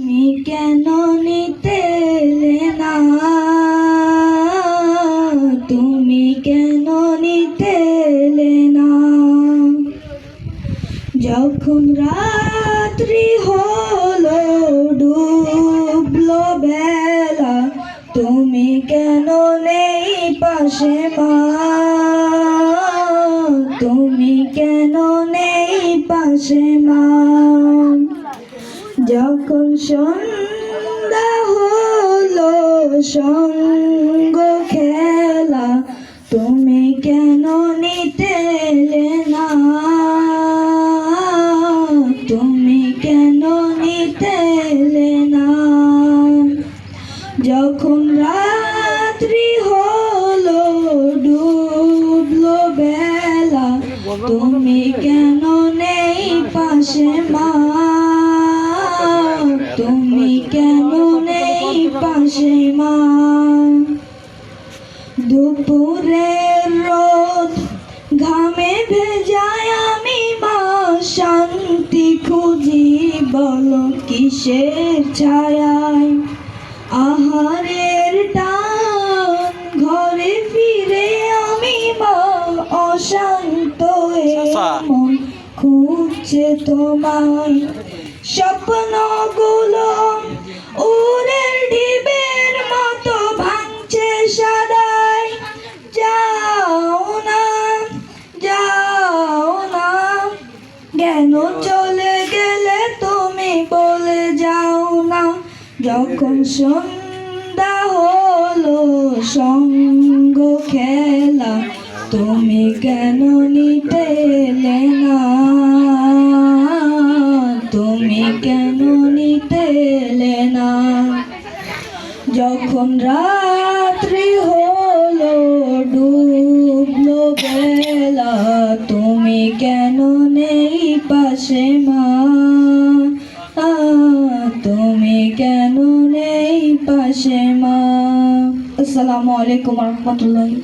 তুমি কেন নিতে এলে না, তুমি কেন নিতে এলে না? যখন রাত্রি হলো ডুবলো বেলা, তুমি কেন নেই পাশে মা, তুমি কেন নেই পাশে মা? যখন সন্ধ্যা হলো সঙ্গ খেলা, তুমি কেন নিতে এলে না, তুমি কেন নিতে এলে না? যখন রাত্রি হলো ডুবলো বেলা, তুমি কেন নেই পাশে মা, তুমি কেন নেই পাশে মা? দুপুরের রোদ ঘামে ভেজায় আমি মা, শান্তি খুঁজি বলো কিসের ছায়ায়? আহারের টান ঘরে ফিরে আমি মা, অশান্ত মন খুঁজছে তোমায়। স্বপ্নগুলো উড়ের ডিবের মতো ভাঙছে সাদায়, যাও না, যাও না, কেন চলে গেলে তুমি বলে যাও না? যখন সন্ধ্যা হলো সঙ্গ খেলা, তুমি কেন নিতে এলে না, তুমি কেন নিতে এলে না? যখন রাত্রি হলো ডুবলো বেলা, তুমি কেন নেই পাশে মা, তুমি কেন নেই পাশে মা? আসসালামু আলাইকুম ওয়া রাহমাতুল্লাহি।